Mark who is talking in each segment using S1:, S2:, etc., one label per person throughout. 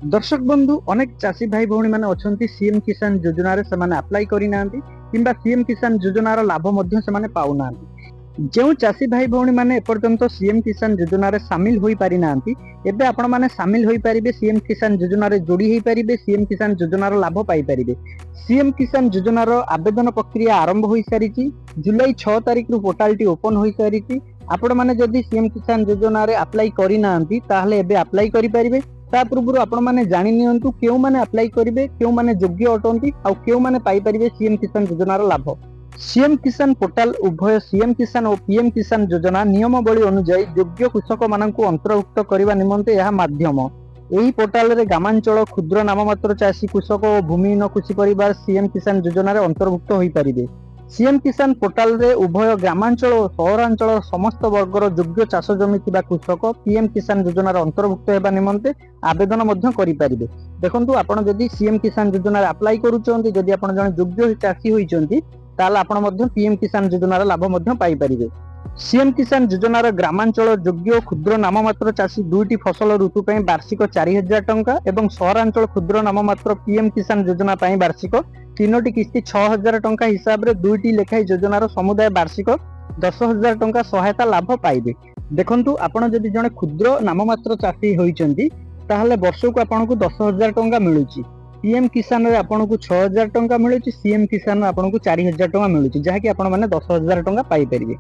S1: दर्शक बंधु अनेक चाषी भाई भौणी मैंने अच्छा सीएम किसान योजन से अप्लाई करना कि सीएम किसान योजनार लाभ पाऊना जो चाषी भाई भौणी मैंने एपर्यंत सीएम किसान योजन सामिल हो पारि ना एबे आपण माने सामिल हो पारिबे सीएम किसान योजन जोड़ी हो पारिबे सीएम किसान योजनार लाभ पाई पारिबे। सीएम किसान योजनार आवेदन प्रक्रिया आरंभ हो सारी जुलाई 6 तारिख रु पोर्टाल ओपन हो सारी आपण माने जदि सीएम किसान योजन अप्लाई करना ताहले एबे अप्लाई करि पारिबे। ता पूर्व आपण माने जानि नियंतु केउ माने अप्लाई करिवे केउ माने योग्य अटंती आ केउ माने पाई परिबे सीएम किसान योजनार लाभ। सीएम किसान पोर्टाल उभय सीएम किसान और पीएम किसान योजना नियमावली अनुसार योग्य कृषक मानक अंतर्भुक्त करने निमंते यह माध्यम। यही पोर्टाल रे ग्रामांचल क्षुद्र नाममात्र चाषी कृषक और भूमिहीन कृषि परिवार सीएम किसान योजन अंतर्भुक्त हो पारिबे। सीएम किसान पोर्टाल रे उभय ग्रामांचल और सहरांचल समस्त वर्गर योग्य चाष जमी थिबा कृषक पीएम किसान योजनार अंतर्भुक्त हेबा निमंते आवेदन मध्य करि पारिबे। देखंतु आपण जदि सीएम किसान योजनार अप्लाई करूचंती जदि आपण जने योग्य चाषी होइचंती ताले आपण मध्य पीएम किसान योजनार लाभ मध्य पाई पारिबे। सीएम किसान योजनार ग्रामांचल योग्य क्षुद्र नाममात्र चाषी दुईटी फसल ऋतु पर वार्षिक 4000 टंका एवं सहरांचल क्षुद्र नाममात्र पीएम किसान योजना वार्षिक 3टी किस्ती 6000 टंका हिसाब रे दुईटी लेखाई योजनार समुदाय वार्षिक 10,000 टंका सहायता लाभ पाइबे। देखंतु आपण जदि जने क्षुद्र नाममात्र चाषी होइचंती ताहले वर्षको आपनको 10,000 टंका मिलुची। पीएम किसान रे आपनको 6000 टंका मिलुची सीएम किसान आपनको 4000 टंका मिलुची जहा कि आपण माने 10,000 टंका पाई परिबे।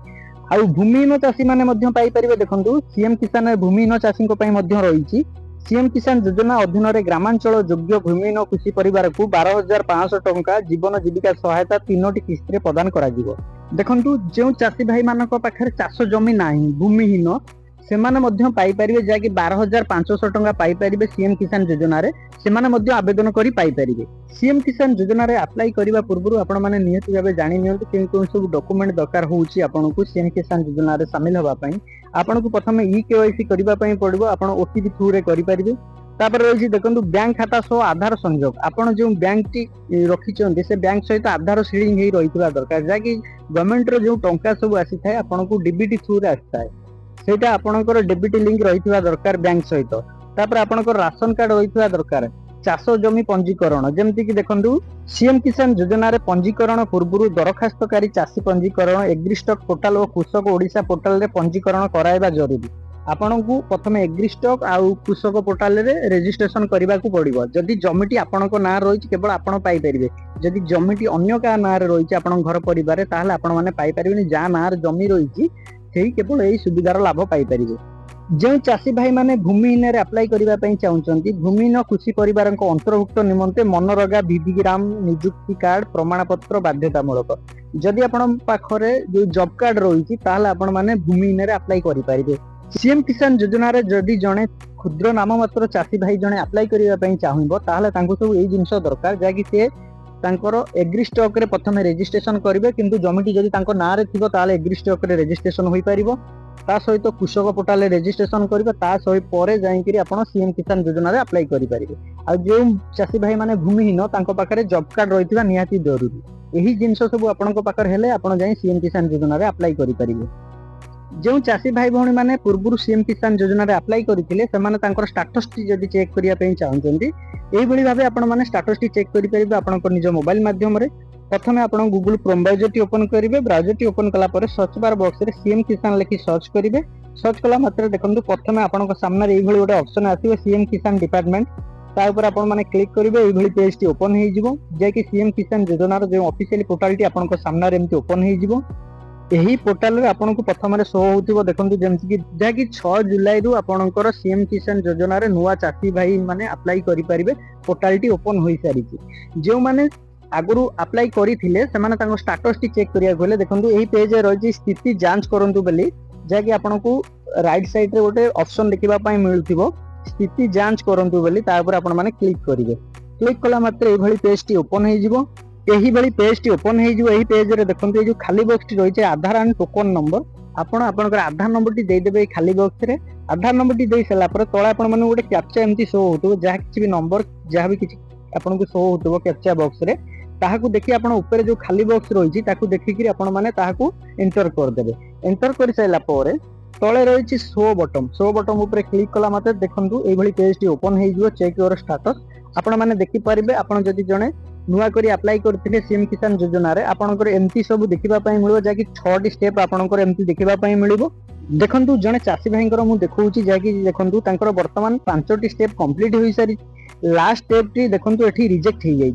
S1: आ भूमिहीन चाषी माने मध्य पाई परिबे। देखंतु सीएम किसान भूमिहीन चाषी को पई मध्य रहिची। सीएम किसान योजना अधीन रे ग्रामांचल योग्य भूमिहीन कृषि परिवार को 12,500 टंका जीवन जीविका सहायता 3टी किस्ती रे प्रदान करा जिवो। देखंतु जो चाषी भाई मानक पाखरे चाष जमी नाही भूमिहीन सेमाने मध्य पाई परिबे जा कि 12,500 टंका पाई परिबे सीएम किसान योजना रे सेमाने मध्य आवेदन करि पाई परिबे। सीएम किसान योजना रे अप्लाई करिबा पूर्वरु आपण माने नियत भाबे जानि नियंतु केन सब डॉक्यूमेंट दरकार होउची आपनको सीएम किसान योजना रे शामिल होबा पई। आपनको प्रथमे केवाईसी करिबा पई पड़िबो। आपण ओटीपी थ्रू रे करि परिबे। तापर रहिछि देखंतु बैंक खाता सो आधार संयोग आपण जो बैंक टी रखिचंदी से बैंक सहित आधार सीडिंग हे रहितबा दरकार जा कि गवर्नमेंट रो जो टंका सब आसी थाए आपनको डीबीटी थ्रू रे आस्ताय सेटा आपनकर डेबिट लिंक रहितबा दरकार बैंक सहित। तापर आपनकर राशन कार्ड रहितबा दरकार। चाष जमी पंजीकरण जेमति कि देखंतु सीएम किसान योजना रे पंजीकरण पूर्व दरखास्तकारी चाषी पंजीकरण एग्रीस्टॉक पोर्टाल और कृषक ओडिशा पोर्टाल रे पंजीकरण कराइबा जरूरी। आपनकु प्रथमे एग्रीस्टॉक आउ कृषक पोर्टाल रे रजिस्ट्रेशन करबा को पड़िबो। जदि जमीटी आपनक ना रहिछि केवल आपण पाई परिबे। जदि जमीटी अन्य का ना रे रहिछि आपण घर परिवार ताहाले आपण माने पाई परिबेनी। जा ना रे जमी रहिछि सेही केवल एही सुविधार लाभ पाई परिबे। जो चाषी भाई माने भूमिहीन रे अप्लाई करिबा पई चाहुचंती भूमिहीन कृषि परिवार को अंतर्भुक्त निमंते मनरेगा विधिग्राम नियुक्ति कार्ड प्रमाण पत्र बाध्यतामूलक। जदि आपण पाखरे जो जॉब कार्ड रहिछि ताहाले आपण माने भूमिहीन रे अप्लाई करि परिबे। सीएम किसान योजना रे जदि जणे क्षुद्र नाममात्र चाषी भाई जणे अप्लाई करिबा पई चाहुबो ताहाले तांको सब एई जिंस दरकार जा कि से तांकर एग्रीस्टॉक रे प्रथमे रजिस्ट्रेशन करिवे किंतु जमीटी जदि तांको ना रे थिबो ताहाले एग्रीस्टॉक रे रजिस्ट्रेशन होई परिबो। ता सहित कृषक पोर्टाल रजिस्ट्रेशन करिवे ता सहित परे जाई कि आपण सीएम किसान योजना रे अप्लाई करि परिबे। आ जो चाषी भाई माने भूमिहीन तांको पाखरे जॉब कार्ड रहितबा निहाती जरूरी। एही जिंस सब आपनको पाखरे हेले आपण जाई सीएम किसान योजना रे अप्लाई करि परिबे। जो चाषी भाई भौणी माने पूर्व सीएम किसान योजना रे अप्लाई करिथिले सेमाने तांकर स्टेटस टी जदि चेक करिया पई चाहुचंती एही भली भाबे आपण माने स्टेटस टी चेक करि परिबे। आपनकर निज मोबाइल माध्यम रे प्रथमे आपण Google Chrome browser T open करिवे। ब्राउजर टी ओपन कला परे सर्च बार बॉक्स रे सीएम किसान लिखि सर्च करिवे। सर्च कला मात्र देखंतु प्रथमे आपनक सामने रे एही भली गोटे ऑप्शन आसीबे सीएम किसान डिपार्टमेंट ता ऊपर आपण माने क्लिक करिवे। एही भली पेज टी ओपन हे जिवो जे कि सीएम किसान योजना रो जो ऑफिशियल पोर्टल टी आपनक सामने रे एमती ओपन हे जिवो। एही पोर्टल रे आपनको प्रथम रे शो होतिबो देखंतु जेमति कि जा कि 6 जुलाई रु आपनकर सीएम किसान योजना रे नुवा चाषी भाई माने अप्लाई करि परिबे। पोर्टल टी ओपन होई सारिछि। जो माने आगुरु अप्लाई करिथिले सेमाने तांको स्टेटस टी चेक करिया गले देखंतु एही पेज रे रहिछि स्थिति जांच करंतु बेली जा कि आपनको राइट साइड रे गोटे ऑप्शन देखिबा पई मिलुथिबो स्थिति जांच करंतु बेली ता ऊपर आपण माने क्लिक करिवे। क्लिक कला मात्र एही भली पेज टी ओपन हे जिवो। एही भली पेज टी ओपन हे जिवो। एही पेज रे देखंतु ए जो खाली बॉक्स टी रहिছে आधार एंड टोकन नंबर आपण आपनकर आधार नंबर टी देइ देबे खाली बॉक्स रे। आधार नंबर टी देइ सला पर तळे आपण माने गोटे कैप्चा एमती शो होतो जहा किछि भी नंबर जहा भी किछि आपनको शो होतो कैप्चा बॉक्स रे ताहाकू देखि आपण ऊपर जो खाली बॉक्स रहिछि ताकू देखि कि आपण माने ताहाकू एंटर कर देबे। एंटर कर साइला परे तले रही शो बटम ऊपर क्लिक कला मते देखंतु एभली पेज टी ओपन हे जिवो चेक योर स्टेटस आपण माने देखि परिबे आपण जदि जणे नुआ करी अप्लाई करथिले सीएम किसान योजना रे आपनकर एमती सब देखिबा पई मिलबो जाकि 6 टी स्टेप आपनकर एमती देखिबा पई मिलबो देखंतु जणे चासी भाईंकर मु देखौची जाकि देखंतु तांकर वर्तमान 5 टी स्टेप कंप्लीट होई सारी लास्ट स्टेप टी देखंतु एठी रिजेक्ट हे जाई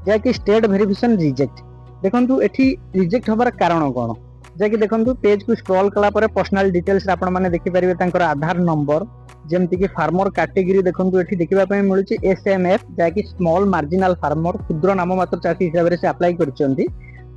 S1: जाकि स्टेट वेरिफिकेशन रिजेक्ट देखंतु एठी रिजेक्ट होबार कारण कोन जाकि देखंतु पेज को स्क्रॉल कला परे पर्सनल डिटेल्स आपण माने देखि परिबे तांकर आधार नंबर जेमति कि फार्मर कैटेगरी देखंतु एठी देखिबा पई मिलुची एसएमएफ जाकि स्मॉल मार्जिनल फार्मर क्षुद्र नाम मात्र चाषी हिसाब रे से अप्लाई करचंती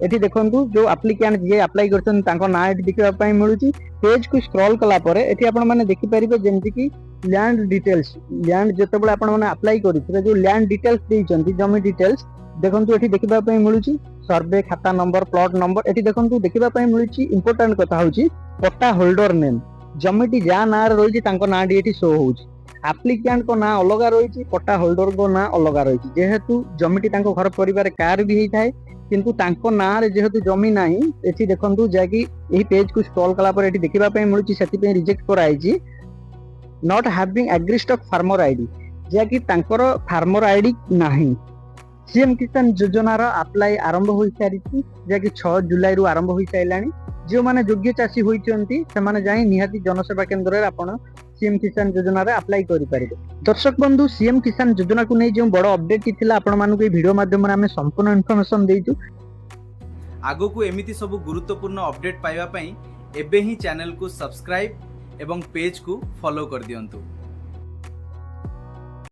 S1: एठी देखंतु जो एप्लिकेंट जे अप्लाई करचन तांको ना एठी देखिबा पई मिलुची पेज को स्क्रॉल कला परे एठी आपण माने देखि परिबे जेमति कि लैंड डिटेल्स लैंड जतबेले आपण माने अप्लाई करिथिले जो लैंड डिटेल्स देइचंती जमी डिटेल्स देखंतु एठी देखिबा पई मिलुची सर्वे खाता नंबर प्लॉट नंबर एठी देखंतु देखिबा पई मिलुची इंपोर्टेंट कथा होची पट्टा होल्डर नेम जमीटी जा ना रही तांको ना डी एठी शो होची एप्लिकेंट को ना अलगा रही पट्टा होल्डर को ना अलगा रही जेहेतु जमीटी तांको घर परिवार कार भी हेई थाए किंतु तांको ना रे जेहेतु जमी नाही एठी देखंतु जाकी एही पेज को स्क्रॉल कला पर एठी देखिबा पई मिलुची सेति पे रिजेक्ट कराइची not having agri stack farmer ID जाकी तांकर फार्मर आईडी नाही सीएम किसान योजना रो अप्लाई आरंभ होई सारिछि जाकी 6 जुलाई रु आरंभ होई साइलानी जो माने योग्य चासी होइचंती से माने जाई निहाती जनसेवा केंद्र रे आपण सीएम किसान योजना रे अप्लाई करि परिबे दर्शक बंधु सीएम किसान योजना को नै जो बड़ अपडेट किथिला आपण मानु के वीडियो माध्यम रे हमें संपूर्ण इन्फॉर्मेशन देइछु
S2: आगो को एमिति सब गुरुत्वपूर्ण अपडेट पाइबा पई एबे ही चैनल को सब्सक्राइब एवं पेज को फॉलो कर दियंतु।